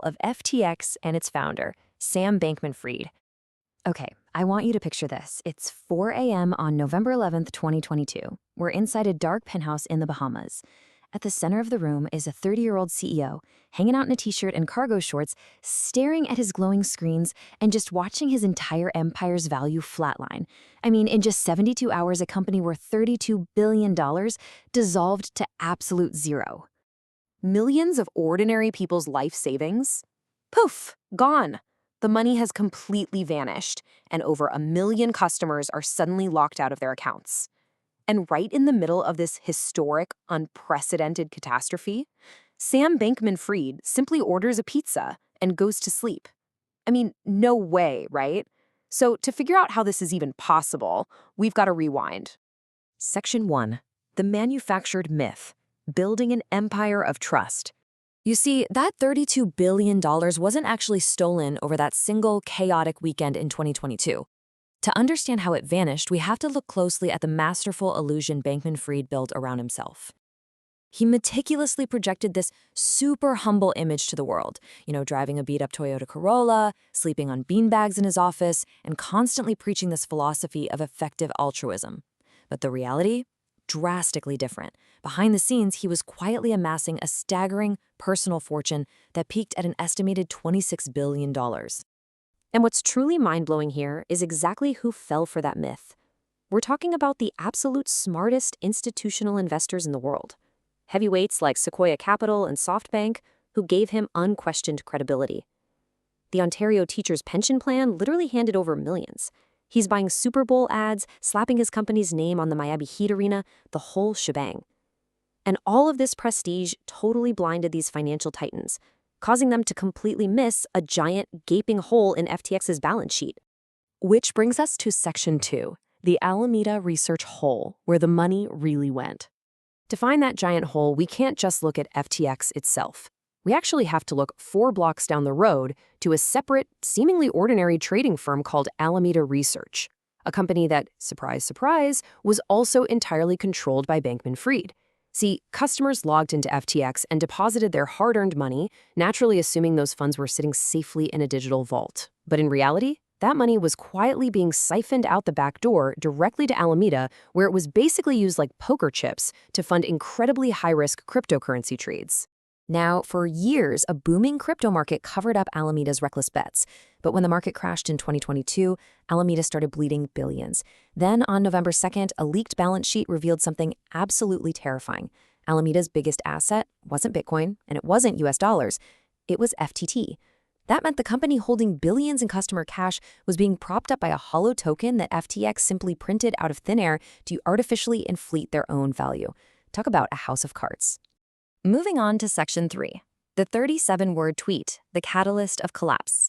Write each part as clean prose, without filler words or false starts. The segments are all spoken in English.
of FTX and its founder, Sam Bankman-Fried. Okay, I want you to picture this. It's 4 a.m. on November 11th, 2022. We're inside a dark penthouse in the Bahamas. At the center of the room is a 30-year-old CEO, hanging out in a t-shirt and cargo shorts, staring at his glowing screens and just watching his entire empire's value flatline. I mean, in just 72 hours, a company worth $32 billion dissolved to absolute zero. Millions of ordinary people's life savings? Poof, gone. The money has completely vanished, and over 1 million customers are suddenly locked out of their accounts. And right in the middle of this historic, unprecedented catastrophe, Sam Bankman-Fried simply orders a pizza and goes to sleep. I mean, no way, right? So to figure out how this is even possible, we've got to rewind. Section 1. The manufactured myth. Building an empire of trust. You see, that $32 billion wasn't actually stolen over that single chaotic weekend in 2022. To understand how it vanished, we have to look closely at the masterful illusion Bankman-Fried built around himself. He meticulously projected this super humble image to the world, driving a beat-up Toyota Corolla, sleeping on beanbags in his office, and constantly preaching this philosophy of effective altruism. But the reality? Drastically different. Behind the scenes, he was quietly amassing a staggering personal fortune that peaked at an estimated $26 billion. And what's truly mind-blowing here is exactly who fell for that myth. We're talking about the absolute smartest institutional investors in the world. Heavyweights like Sequoia Capital and SoftBank, who gave him unquestioned credibility. The Ontario Teachers' Pension Plan literally handed over millions. He's buying Super Bowl ads, slapping his company's name on the Miami Heat arena, the whole shebang. And all of this prestige totally blinded these financial titans, causing them to completely miss a giant gaping hole in FTX's balance sheet. Which brings us to Section 2, the Alameda research hole, where the money really went. To find that giant hole, we can't just look at FTX itself. We actually have to look 4 blocks down the road to a separate, seemingly ordinary trading firm called Alameda Research, a company that, surprise, surprise, was also entirely controlled by Bankman-Fried. See, customers logged into FTX and deposited their hard-earned money, naturally assuming those funds were sitting safely in a digital vault. But in reality, that money was quietly being siphoned out the back door directly to Alameda, where it was basically used like poker chips to fund incredibly high-risk cryptocurrency trades. Now, for years, a booming crypto market covered up Alameda's reckless bets. But when the market crashed in 2022, Alameda started bleeding billions. Then, on November 2nd, a leaked balance sheet revealed something absolutely terrifying. Alameda's biggest asset wasn't Bitcoin, and it wasn't US dollars. It was FTT. That meant the company holding billions in customer cash was being propped up by a hollow token that FTX simply printed out of thin air to artificially inflate their own value. Talk about a house of cards. Moving on to Section 3, the 37-word tweet, the catalyst of collapse.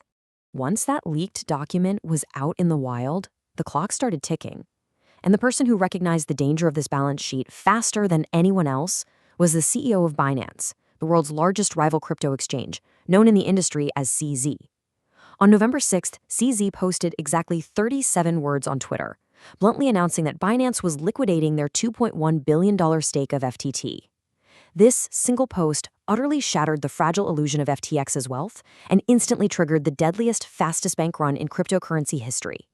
Once that leaked document was out in the wild, the clock started ticking. And the person who recognized the danger of this balance sheet faster than anyone else was the CEO of Binance, the world's largest rival crypto exchange, known in the industry as CZ. On November 6th, CZ posted exactly 37 words on Twitter, bluntly announcing that Binance was liquidating their $2.1 billion stake of FTT. This single post utterly shattered the fragile illusion of FTX's wealth and instantly triggered the deadliest, fastest bank run in cryptocurrency history.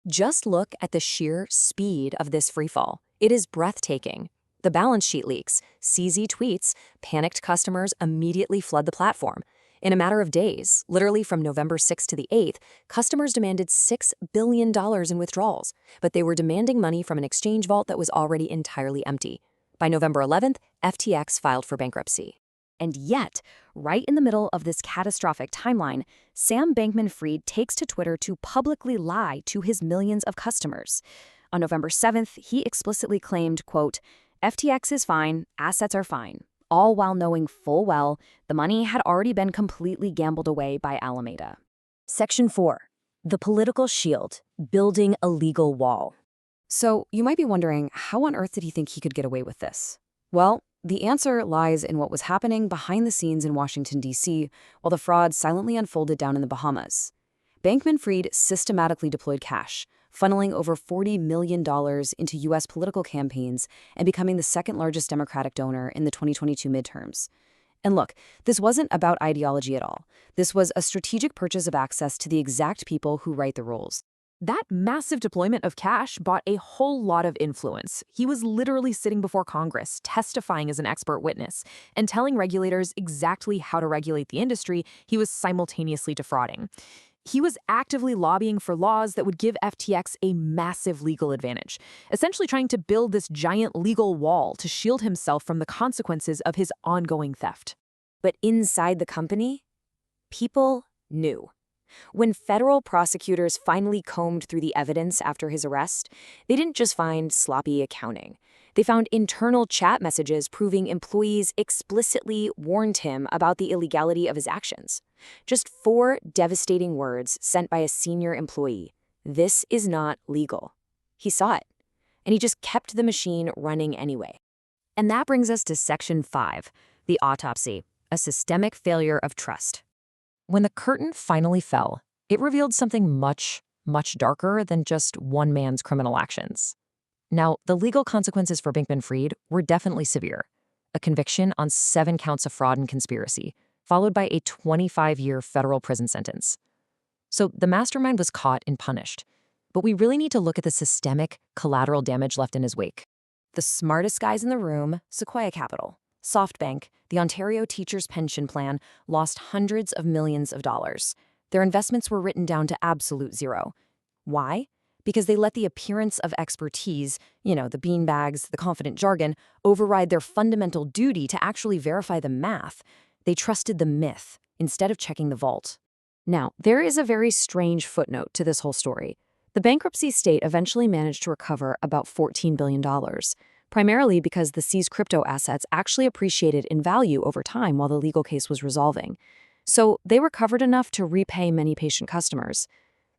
Just look at the sheer speed of this freefall. It is breathtaking. The balance sheet leaks, CZ tweets, panicked customers immediately flood the platform. In a matter of days, literally from November 6th to the 8th, customers demanded $6 billion in withdrawals, but they were demanding money from an exchange vault that was already entirely empty. By November 11th, FTX filed for bankruptcy. And yet, right in the middle of this catastrophic timeline, Sam Bankman-Fried takes to Twitter to publicly lie to his millions of customers. On November 7th, he explicitly claimed, quote, "FTX is fine, assets are fine," all while knowing full well the money had already been completely gambled away by Alameda. Section 4. The political shield, building a legal wall. So you might be wondering, how on earth did he think he could get away with this? Well, the answer lies in what was happening behind the scenes in Washington, D.C., while the fraud silently unfolded down in the Bahamas. Bankman-Fried systematically deployed cash, funneling over $40 million into U.S. political campaigns and becoming the second largest Democratic donor in the 2022 midterms. And look, this wasn't about ideology at all. This was a strategic purchase of access to the exact people who write the rules. That massive deployment of cash bought a whole lot of influence. He was literally sitting before Congress, testifying as an expert witness, and telling regulators exactly how to regulate the industry he was simultaneously defrauding. He was actively lobbying for laws that would give FTX a massive legal advantage, essentially trying to build this giant legal wall to shield himself from the consequences of his ongoing theft. But inside the company, people knew. When federal prosecutors finally combed through the evidence after his arrest, they didn't just find sloppy accounting. They found internal chat messages proving employees explicitly warned him about the illegality of his actions. Just 4 devastating words sent by a senior employee. This is not legal. He saw it, and he just kept the machine running anyway. And that brings us to Section 5, the autopsy, a systemic failure of trust. When the curtain finally fell, it revealed something much, much darker than just one man's criminal actions. Now, the legal consequences for Bankman-Fried were definitely severe. A conviction on 7 counts of fraud and conspiracy, followed by a 25-year federal prison sentence. So the mastermind was caught and punished. But we really need to look at the systemic collateral damage left in his wake. The smartest guys in the room, Sequoia Capital, SoftBank, the Ontario Teachers' Pension Plan, lost hundreds of millions of dollars. Their investments were written down to absolute zero. Why? Because they let the appearance of expertise, the beanbags, the confident jargon, override their fundamental duty to actually verify the math. They trusted the myth instead of checking the vault. Now, there is a very strange footnote to this whole story. The bankruptcy state eventually managed to recover about $14 billion, primarily because the seized crypto assets actually appreciated in value over time while the legal case was resolving. So they recovered enough to repay many patient customers.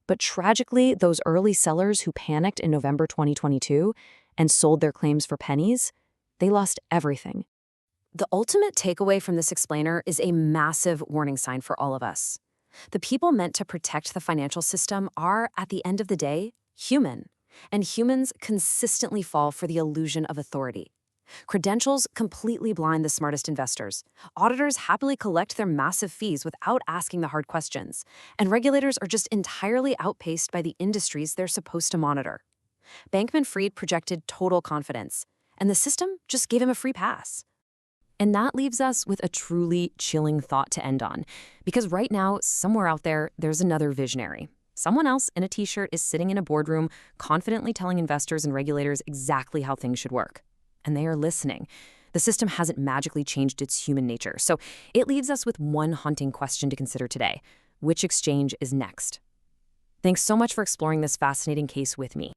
But tragically, those early sellers who panicked in November 2022 and sold their claims for pennies, they lost everything. The ultimate takeaway from this explainer is a massive warning sign for all of us. The people meant to protect the financial system are, at the end of the day, human. And humans consistently fall for the illusion of authority. Credentials completely blind the smartest investors. Auditors happily collect their massive fees without asking the hard questions. And regulators are just entirely outpaced by the industries they're supposed to monitor. Bankman-Fried projected total confidence, and the system just gave him a free pass. And that leaves us with a truly chilling thought to end on. Because right now, somewhere out there, there's another visionary. Someone else in a t-shirt is sitting in a boardroom, confidently telling investors and regulators exactly how things should work. And they are listening. The system hasn't magically changed its human nature. So it leaves us with one haunting question to consider today. Which exchange is next? Thanks so much for exploring this fascinating case with me.